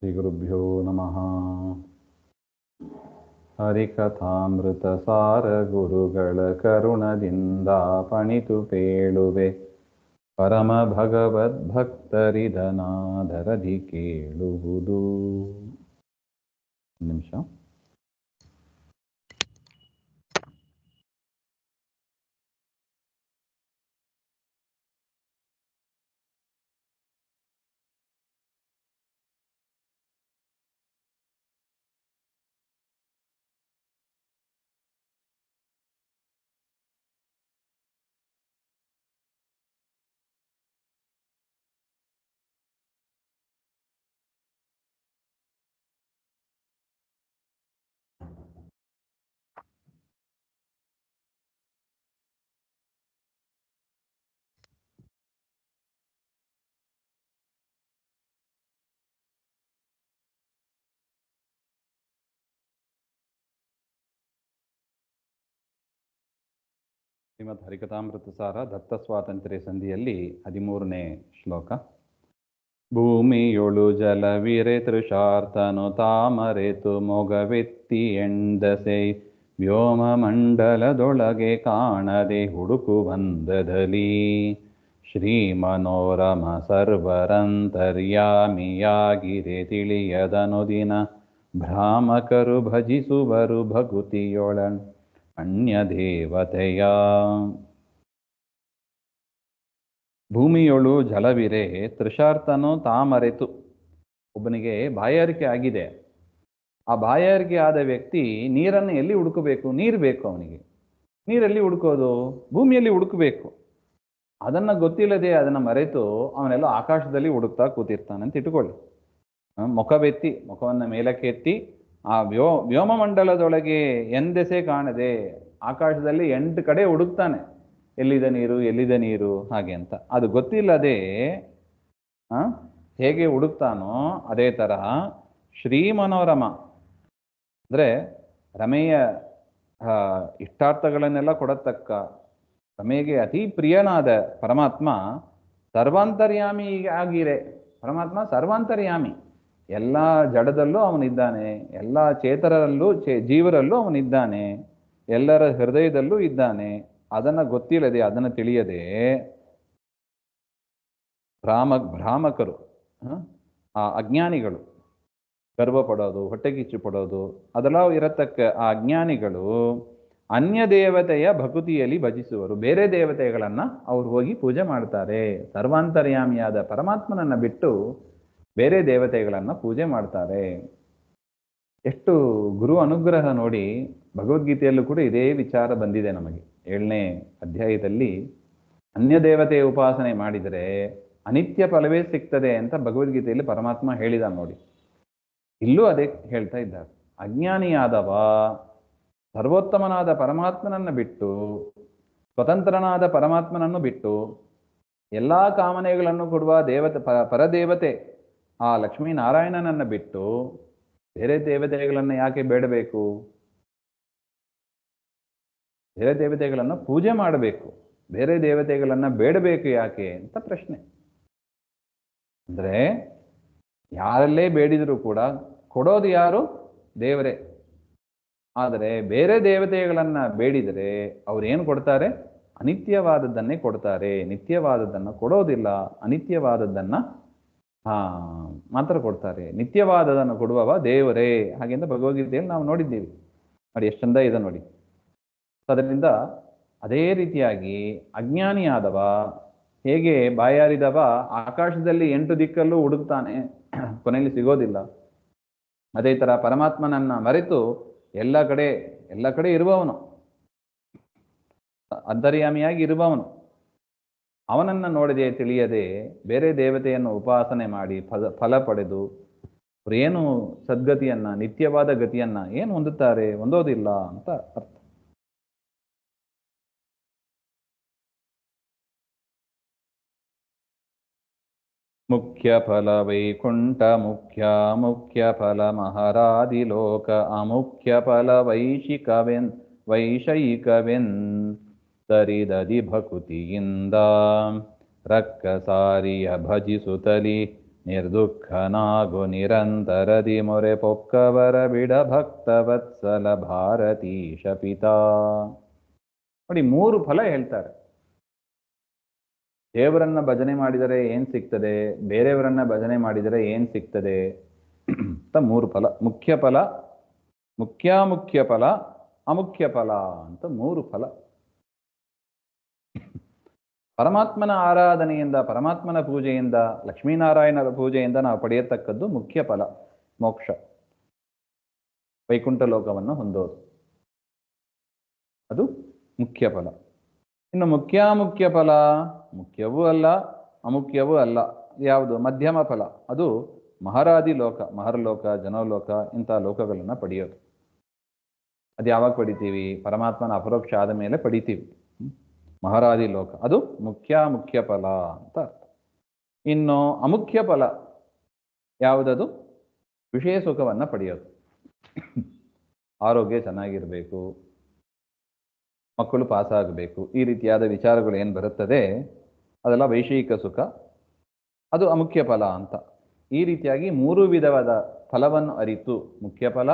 ಶ್ರೀಗುರುಭ್ಯೋ ನಮಃ. ಹರಿಕಥಾಮೃತಸಾರ ಗುರುಗಳ ಕರುಣದಿಂದ ಪಣಿತು ಪೇಳುವೆ, ಪರಮ ಭಗವದ್ಭಕ್ತರಿದನಾದರದಿ ಕೇಳುವುದು. ನಿಮಿಷ. ಶ್ರೀಮದ್ ಹರಿಕಥಾಮೃತಸಾರ ದತ್ತ ಸ್ವಾತಂತ್ರ್ಯ ಸಂಧಿಯಲ್ಲಿ 13ನೇ ಶ್ಲೋಕ. ಭೂಮಿಯೊಳು ಜಲವಿರೆ ತೃಷಾರ್ತನು ತಾಮರೆತು ಮೊಗವೆತ್ತಿ ಎಂದಸೆ, ವ್ಯೋಮ ಮಂಡಲದೊಳಗೆ ಕಾಣದೆ ಹುಡುಕು ಬಂದದಲ್ಲಿ. ಶ್ರೀ ಮನೋರಮ ಸರ್ವರಂತರ್ಯಾಮಿಯಾಗಿರೆ ತಿಳಿಯದನುದಿನ, ಭ್ರಾಮಕರು ಭಜಿಸುವರು ಭಕುತಿಯೊಳನ್ ಅನ್ಯ ದೇವತೆಯ. ಭೂಮಿಯೊಳು ಜಲವಿರೆ ತೃಷಾರ್ತನು ತಾಮರೆತು. ಒಬ್ಬನಿಗೆ ಬಾಯಾರಿಕೆ ಆಗಿದೆ. ಆ ಬಾಯಾರಿಕೆ ಆದ ವ್ಯಕ್ತಿ ನೀರನ್ನು ಎಲ್ಲಿ ಹುಡುಕಬೇಕು? ನೀರು ಬೇಕು ಅವನಿಗೆ. ನೀರಲ್ಲಿ ಹುಡುಕೋದು? ಭೂಮಿಯಲ್ಲಿ ಹುಡುಕಬೇಕು. ಅದನ್ನ ಗೊತ್ತಿಲ್ಲದೆ ಅದನ್ನ ಮರೆತು ಅವನೆಲ್ಲ ಆಕಾಶದಲ್ಲಿ ಹುಡುಕ್ತಾ ಕೂತಿರ್ತಾನೆ ಅಂತ ಇಟ್ಕೊಳ್ಳಿ. ಮುಖವೆತ್ತಿ, ಮುಖವನ್ನು ಮೇಲಕ್ಕೆ ಎತ್ತಿ ಆ ವ್ಯೋಮಮಂಡಲದೊಳಗೆ ಎಂದೆಸೆ ಕಾಣದೆ ಆಕಾಶದಲ್ಲಿ 8 ಕಡೆ ಹುಡುಕ್ತಾನೆ, ಎಲ್ಲಿದೆ ನೀರು, ಎಲ್ಲಿದೆ ನೀರು ಹಾಗೆ ಅಂತ. ಅದು ಗೊತ್ತಿಲ್ಲದೆ ಹೇಗೆ ಹುಡುಕ್ತಾನೋ ಅದೇ ತರಹ ಶ್ರೀ ಮನೋರಮ ಅಂದರೆ ರಮೆಯ ಇಷ್ಟಾರ್ಥಗಳನ್ನೆಲ್ಲ ಕೊಡತಕ್ಕ, ರಮೆಗೆ ಅತಿ ಪ್ರಿಯನಾದ ಪರಮಾತ್ಮ ಸರ್ವಾಂತರ್ಯಾಮಿ ಆಗಿರೆ. ಪರಮಾತ್ಮ ಸರ್ವಾಂತರ್ಯಾಮಿ, ಎಲ್ಲ ಜಡದಲ್ಲೂ ಅವನಿದ್ದಾನೆ, ಎಲ್ಲ ಚೇತರರಲ್ಲೂ ಜೀವರಲ್ಲೂ ಅವನಿದ್ದಾನೆ, ಎಲ್ಲರ ಹೃದಯದಲ್ಲೂ ಇದ್ದಾನೆ. ಅದನ್ನು ಗೊತ್ತಿಲ್ಲದೆ, ಅದನ್ನು ತಿಳಿಯದೆ ಭ್ರಾಮಕರು, ಆ ಅಜ್ಞಾನಿಗಳು, ಗರ್ವ ಪಡೋದು, ಹೊಟ್ಟೆಕಿಚ್ಚು ಪಡೋದು ಅದೆಲ್ಲ ಇರತಕ್ಕ ಆ ಅಜ್ಞಾನಿಗಳು ಅನ್ಯ ದೇವತೆಯ ಭಕುತಿಯಲ್ಲಿ ಭಜಿಸುವರು. ಬೇರೆ ದೇವತೆಗಳನ್ನ ಅವ್ರು ಹೋಗಿ ಪೂಜೆ ಮಾಡ್ತಾರೆ. ಸರ್ವಾಂತರ್ಯಾಮಿಯಾದ ಪರಮಾತ್ಮನನ್ನ ಬಿಟ್ಟು ಬೇರೆ ದೇವತೆಗಳನ್ನ ಪೂಜೆ ಮಾಡ್ತಾರೆ. ಎಷ್ಟು ಗುರು ಅನುಗ್ರಹ ನೋಡಿ. ಭಗವದ್ಗೀತೆಯಲ್ಲೂ ಕೂಡ ಇದೇ ವಿಚಾರ ಬಂದಿದೆ ನಮಗೆ. 7ನೇ ಅಧ್ಯಾಯದಲ್ಲಿ ಅನ್ಯ ದೇವತೆಯ ಉಪಾಸನೆ ಮಾಡಿದರೆ ಅನಿತ್ಯ ಫಲವೇ ಸಿಗ್ತದೆ ಅಂತ ಭಗವದ್ಗೀತೆಯಲ್ಲಿ ಪರಮಾತ್ಮ ಹೇಳಿದ ನೋಡಿ. ಇಲ್ಲೂ ಅದೇ ಹೇಳ್ತಾ ಇದ್ದಾರೆ. ಅಜ್ಞಾನಿಯಾದವ ಸರ್ವೋತ್ತಮನಾದ ಪರಮಾತ್ಮನನ್ನು ಬಿಟ್ಟು, ಸ್ವತಂತ್ರನಾದ ಪರಮಾತ್ಮನನ್ನು ಬಿಟ್ಟು, ಎಲ್ಲ ಕಾಮನೆಗಳನ್ನು ಕೊಡುವ ಪರದೇವತೆ ಆ ಲಕ್ಷ್ಮೀನಾರಾಯಣನನ್ನು ಬಿಟ್ಟು ಬೇರೆ ದೇವತೆಗಳನ್ನು ಯಾಕೆ ಬೇಡಬೇಕು? ಬೇರೆ ದೇವತೆಗಳನ್ನು ಪೂಜೆ ಮಾಡಬೇಕು, ಬೇರೆ ದೇವತೆಗಳನ್ನು ಬೇಡಬೇಕು ಯಾಕೆ ಅಂತ ಪ್ರಶ್ನೆ. ಅಂದ್ರೆ ಯಾರಲ್ಲೇ ಬೇಡಿದರೂ ಕೂಡ ಕೊಡೋದು ಯಾರು? ದೇವರೇ. ಆದರೆ ಬೇರೆ ದೇವತೆಗಳನ್ನ ಬೇಡಿದರೆ ಅವ್ರೇನು ಕೊಡ್ತಾರೆ? ಅನಿತ್ಯವಾದದ್ದನ್ನೇ ಕೊಡ್ತಾರೆ. ನಿತ್ಯವಾದದ್ದನ್ನು ಕೊಡೋದಿಲ್ಲ, ಅನಿತ್ಯವಾದದ್ದನ್ನ ಮಾತ್ರ ಕೊಡ್ತಾರೆ. ನಿತ್ಯವಾದದನ್ನು ಕೊಡುವವ ದೇವರೇ ಹಾಗೆಂದು ಭಗವದ್ಗೀತೆಯಲ್ಲಿ ನಾವು ನೋಡಿದ್ದೀವಿ. ನೋಡಿ ಎಷ್ಟು ಚಂದ ಇದೆ ನೋಡಿ. ಅದರಿಂದ ಅದೇ ರೀತಿಯಾಗಿ ಅಜ್ಞಾನಿಯಾದವ ಹೇಗೆ ಬಾಯಾರಿದವ ಆಕಾಶದಲ್ಲಿ 8 ದಿಕ್ಕಲ್ಲೂ ಹುಡುಕ್ತಾನೆ, ಕೊನೆಯಲ್ಲಿ ಸಿಗೋದಿಲ್ಲ. ಅದೇ ತರ ಪರಮಾತ್ಮನನ್ನ ಮರೆತು ಎಲ್ಲ ಕಡೆ ಇರುವವನು, ಅಂತರ್ಯಾಮಿಯಾಗಿ ಇರುವವನು, ಅವನನ್ನ ನೋಡದೆ ತಿಳಿಯದೆ ಬೇರೆ ದೇವತೆಯನ್ನು ಉಪಾಸನೆ ಮಾಡಿ ಫಲ ಪಡೆದು ಅವರೇನು ಸದ್ಗತಿಯನ್ನ, ನಿತ್ಯವಾದ ಗತಿಯನ್ನ ಏನು ಹೊಂದುತ್ತಾರೆ? ಹೊಂದೋದಿಲ್ಲ ಅಂತ ಅರ್ಥ. ಮುಖ್ಯ ಫಲ ವೈಕುಂಠ ಮುಖ್ಯ, ಮುಖ್ಯ ಫಲ ಮಹರಾದಿಲೋಕ, ಅಮುಖ್ಯ ಫಲ ವೈಷಯಿಕವೆನ್ ತರಿದದಿ ಭಕುತಿಯಿಂದ ರಕ್ಕಸಾರಿಯ ಭಜಿಸುತ್ತಲಿ ನಿರ್ದುಃಖನಾಗು ನಿರಂತರದಿ ಮೊರೆ ಪೊಕ್ಕವರ ಬಿಡ ಭಕ್ತವತ್ಸಲ ಭಾರತೀಶ ಪಿತಾ. ನೋಡಿ, 3 ಫಲ ಹೇಳ್ತಾರೆ. ದೇವರನ್ನ ಭಜನೆ ಮಾಡಿದರೆ ಏನ್ ಸಿಗ್ತದೆ, ಬೇರೆಯವರನ್ನ ಭಜನೆ ಮಾಡಿದರೆ ಏನ್ ಸಿಗ್ತದೆ ಅಂತ 3 ಫಲ. ಮುಖ್ಯ ಫಲ, ಮುಖ್ಯ ಫಲ, ಅಮುಖ್ಯ ಫಲ ಅಂತ 3 ಫಲ. ಪರಮಾತ್ಮನ ಆರಾಧನೆಯಿಂದ, ಪರಮಾತ್ಮನ ಪೂಜೆಯಿಂದ, ಲಕ್ಷ್ಮೀನಾರಾಯಣರ ಪೂಜೆಯಿಂದ ನಾವು ಪಡೆಯತಕ್ಕದ್ದು ಮುಖ್ಯ ಫಲ, ಮೋಕ್ಷ, ವೈಕುಂಠ ಲೋಕವನ್ನು ಹೊಂದೋದು. ಅದು ಮುಖ್ಯ ಫಲ. ಇನ್ನು ಮುಖ್ಯ ಫಲ, ಮುಖ್ಯವೂ ಅಲ್ಲ ಅಮುಖ್ಯವೂ ಅಲ್ಲ, ಯಾವುದು ಮಧ್ಯಮ ಫಲ, ಅದು ಮಹಾರಾದಿ ಲೋಕ, ಮಹರ್ಲೋಕ, ಜನೋಲೋಕ, ಇಂಥ ಲೋಕಗಳನ್ನು ಪಡೆಯೋದು. ಅದು ಯಾವಾಗ ಪಡಿತೀವಿ? ಪರಮಾತ್ಮನ ಅಪರೋಕ್ಷ ಆದ ಮೇಲೆ ಪಡಿತೀವಿ. ಮಹಾರಾದಿ ಲೋಕ, ಅದು ಮುಖ್ಯ ಫಲ ಅಂತ ಅರ್ಥ. ಇನ್ನು ಅಮುಖ್ಯ ಫಲ ಯಾವುದದು? ವಿಷಯ ಸುಖವನ್ನು ಪಡೆಯೋದು. ಆರೋಗ್ಯ ಚೆನ್ನಾಗಿರಬೇಕು, ಮಕ್ಕಳು ಪಾಸಾಗಬೇಕು, ಈ ರೀತಿಯಾದ ವಿಚಾರಗಳು ಏನು ಬರುತ್ತದೆ ಅದೆಲ್ಲ ವೈಷಯಿಕ ಸುಖ, ಅದು ಅಮುಖ್ಯ ಫಲ ಅಂತ. ಈ ರೀತಿಯಾಗಿ 3 ವಿಧವಾದ ಫಲವನ್ನು ಅರಿತು, ಮುಖ್ಯ ಫಲ,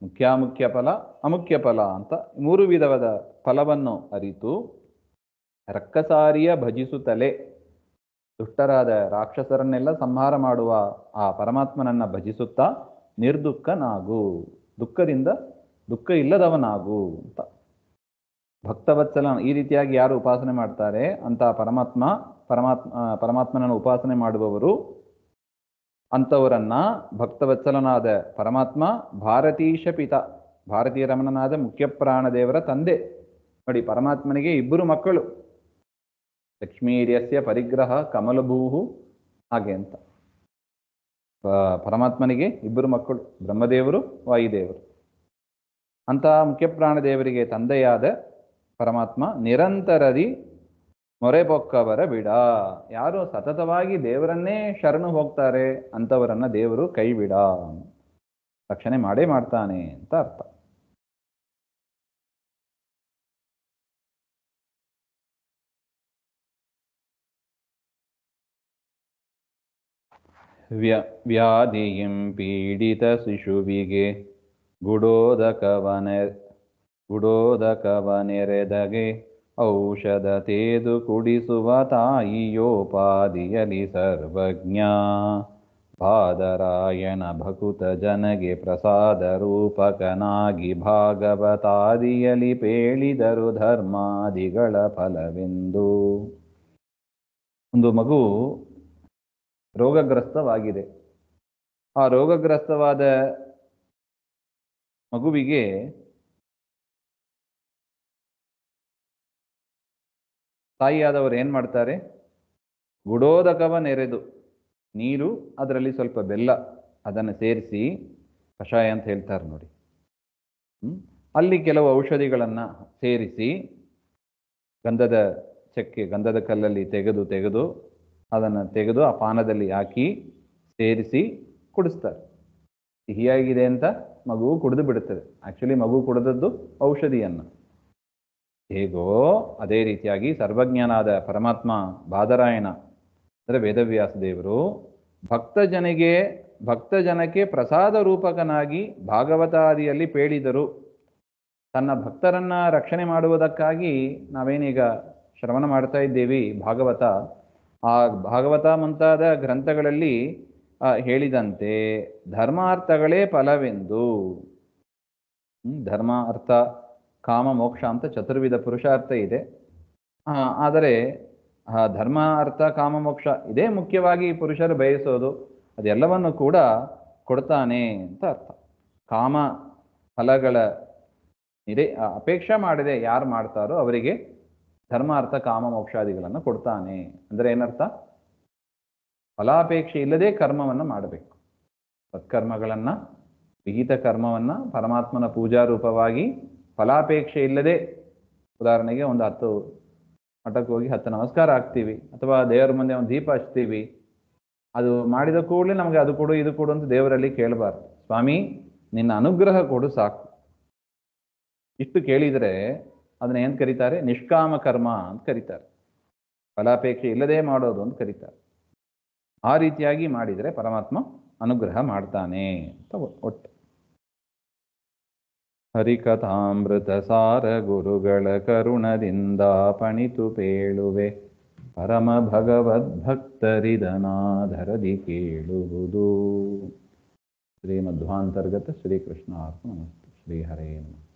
ಮುಖ್ಯ ಫಲ, ಅಮುಖ್ಯ ಫಲ ಅಂತ 3 ವಿಧವಾದ ಫಲವನ್ನು ಅರಿತು ರಕ್ಕಸಾರಿಯ ಭಜಿಸುತ್ತಲೇ, ದುಷ್ಟರಾದ ರಾಕ್ಷಸರನ್ನೆಲ್ಲ ಸಂಹಾರ ಮಾಡುವ ಆ ಪರಮಾತ್ಮನನ್ನ ಭಜಿಸುತ್ತಾ ನಿರ್ದುಃಖನಾಗು, ದುಃಖ ಇಲ್ಲದವನಾಗು ಅಂತ. ಭಕ್ತವತ್ಸಲ, ಈ ರೀತಿಯಾಗಿ ಯಾರು ಉಪಾಸನೆ ಮಾಡ್ತಾರೆ ಅಂತ ಪರಮಾತ್ಮನನ್ನು ಉಪಾಸನೆ ಮಾಡುವವರು, ಅಂಥವರನ್ನ ಭಕ್ತವತ್ಸಲನಾದ ಪರಮಾತ್ಮ ಭಾರತೀಶ ಪಿತ, ಭಾರತೀಯ ರಮಣನಾದ ಮುಖ್ಯ ಪ್ರಾಣದೇವರ ತಂದೆ. ನೋಡಿ, ಪರಮಾತ್ಮನಿಗೆ 2 ಮಕ್ಕಳು, ಲಕ್ಷ್ಮೀರ್ಯಸ್ಯ ಪರಿಗ್ರಹ ಕಮಲಭೂಹು, ಹಾಗೆ ಅಂತ. ಪರಮಾತ್ಮನಿಗೆ 2 ಮಕ್ಕಳು, ಬ್ರಹ್ಮದೇವರು, ವಾಯುದೇವರು. ಅಂತಹ ಮುಖ್ಯ ಪ್ರಾಣದೇವರಿಗೆ ತಂದೆಯಾದ ಪರಮಾತ್ಮ ನಿರಂತರದಿ ಮೊರೆ ಪೊಕ್ಕವರ ಬಿಡ, ಯಾರು ಸತತವಾಗಿ ದೇವರನ್ನೇ ಶರಣು ಹೋಗ್ತಾರೆ ಅಂಥವರನ್ನ ದೇವರು ಕೈ ಬಿಡ, ರಕ್ಷಣೆ ಮಾಡೇ ಮಾಡ್ತಾನೆ ಅಂತ ಅರ್ಥ. ವ್ಯಾಧಿಯಂ ಪೀಡಿತ ಶಿಶುವಿಗೆ ಗುಡೋದಕವನೆರೆದಗೆ ಔಷಧ ತೇದು ಕುಡಿಸುವ ತಾಯಿಯೋಪಾದಿಯಲಿ ಸರ್ವಜ್ಞ. ಬಾದರಾಯಣ ಭಕುತ ಜನಗೆ ಪ್ರಸಾದ ರೂಪಕನಾಗಿ ಭಾಗವತಾದಿಯಲಿ ಪೇಳಿದರು ಧರ್ಮಾದಿಗಳ ಫಲವೆಂದು. ಒಂದು ಮಗು ರೋಗಗ್ರಸ್ತವಾಗಿದೆ. ಆ ರೋಗಗ್ರಸ್ತವಾದ ಮಗುವಿಗೆ ತಾಯಿಯಾದವರು ಏನು ಮಾಡ್ತಾರೆ? ಗುಡೋದಕವ ನೆರೆದು, ನೀರು, ಅದರಲ್ಲಿ ಸ್ವಲ್ಪ ಬೆಲ್ಲ, ಅದನ್ನು ಸೇರಿಸಿ ಕಷಾಯ ಅಂತ ಹೇಳ್ತಾರೆ ನೋಡಿ, ಅಲ್ಲಿ ಕೆಲವು ಔಷಧಿಗಳನ್ನು ಸೇರಿಸಿ ಗಂಧದ ಚಕ್ಕೆ, ಗಂಧದ ಕಲ್ಲಲ್ಲಿ ತೆಗೆದು ಅದನ್ನು ತೆಗೆದು ಆ ಪಾನದಲ್ಲಿ ಹಾಕಿ ಸೇರಿಸಿ ಕುಡಿಸ್ತಾರೆ. ಸಿಹಿಯಾಗಿದೆ ಅಂತ ಮಗು ಕುಡಿದು ಬಿಡುತ್ತದೆ. ಆ್ಯಕ್ಚುಲಿ ಮಗು ಕುಡಿದದ್ದು ಔಷಧಿಯನ್ನು. ಹೇಗೋ ಅದೇ ರೀತಿಯಾಗಿ ಸರ್ವಜ್ಞನಾದ ಪರಮಾತ್ಮ ಬಾದರಾಯಣ ಅಂದರೆ ವೇದವ್ಯಾಸ ದೇವರು ಭಕ್ತಜನಕ್ಕೆ ಪ್ರಸಾದ ರೂಪಕನಾಗಿ ಭಾಗವತಾದಿಯಲ್ಲಿ ಪೇಳಿದರು. ತನ್ನ ಭಕ್ತರನ್ನ ರಕ್ಷಣೆ ಮಾಡುವುದಕ್ಕಾಗಿ ನಾವೇನೀಗ ಶ್ರವಣ ಮಾಡ್ತಾ ಇದ್ದೇವೆ ಭಾಗವತ. ಆ ಭಾಗವತ ಮುಂತಾದ ಗ್ರಂಥಗಳಲ್ಲಿ ಹೇಳಿದಂತೆ ಧರ್ಮಾರ್ಥಗಳೇ ಫಲವೆಂದು, ಧರ್ಮ, ಅರ್ಥ, ಕಾಮ, ಮೋಕ್ಷ ಅಂತ ಚತುರ್ವಿಧ ಪುರುಷಾರ್ಥ ಇದೆ. ಆದರೆ ಧರ್ಮ, ಅರ್ಥ, ಕಾಮ, ಮೋಕ್ಷ ಇದೇ ಮುಖ್ಯವಾಗಿ ಪುರುಷರು ಬಯಸೋದು. ಅದೆಲ್ಲವನ್ನು ಕೂಡ ಕೊಡ್ತಾನೆ ಅಂತ ಅರ್ಥ. ಕಾಮ ಫಲಗಳ ಅಪೇಕ್ಷೆ ಮಾಡದೆ ಯಾರು ಮಾಡ್ತಾರೋ ಅವರಿಗೆ ಧರ್ಮ, ಅರ್ಥ, ಕಾಮ, ಮೋಕ್ಷಾದಿಗಳನ್ನು ಕೊಡ್ತಾನೆ. ಅಂದರೆ ಏನರ್ಥ? ಫಲಾಪೇಕ್ಷೆ ಇಲ್ಲದೆ ಕರ್ಮವನ್ನು ಮಾಡಬೇಕು. ಸತ್ಕರ್ಮಗಳನ್ನು, ವಿಹಿತ ಕರ್ಮವನ್ನು ಪರಮಾತ್ಮನ ಪೂಜಾ ರೂಪವಾಗಿ ಫಲಾಪೇಕ್ಷೆ ಇಲ್ಲದೆ, ಉದಾಹರಣೆಗೆ ಒಂದು 10 ಮಠಕ್ಕೆ ಹೋಗಿ 10 ನಮಸ್ಕಾರ ಹಾಕ್ತೀವಿ, ಅಥವಾ ದೇವರ ಮುಂದೆ ಒಂದು ದೀಪ ಹಚ್ತೀವಿ. ಅದು ಮಾಡಿದ ಕೂಡಲೇ ನಮಗೆ ಅದು ಕೊಡು ಇದು ಕೊಡು ಅಂತ ದೇವರಲ್ಲಿ ಕೇಳಬಾರ್ದು. ಸ್ವಾಮಿ ನಿನ್ನ ಅನುಗ್ರಹ ಕೊಡು ಸಾಕು, ಇಷ್ಟು ಕೇಳಿದರೆ ಅದನ್ನ ಏನು ಕರೀತಾರೆ? ನಿಷ್ಕಾಮ ಕರ್ಮ ಅಂತ ಕರೀತಾರೆ. ಫಲಾಪೇಕ್ಷೆ ಇಲ್ಲದೆ ಮಾಡೋದು ಅಂತ ಕರೀತಾರೆ. ಆ ರೀತಿಯಾಗಿ ಮಾಡಿದರೆ ಪರಮಾತ್ಮ ಅನುಗ್ರಹ ಮಾಡ್ತಾನೆ ಅಂತ ಒಟ್ಟು. ಹರಿಕಥಾಮೃತ ಸಾರ ಗುರುಗಳ ಕರುಣದಿಂದ ಪಣಿತು ಪೇಳುವೆ, ಪರಮ ಭಗವದ್ಭಕ್ತರಿದನಾಧರದಿ ಕೇಳುವುದು. ಶ್ರೀಮಧ್ವಾಂತರ್ಗತ ಶ್ರೀಕೃಷ್ಣ ಅರ್ಪಣಮಸ್ತು. ಶ್ರೀ ಹರೇ ನಮಃ.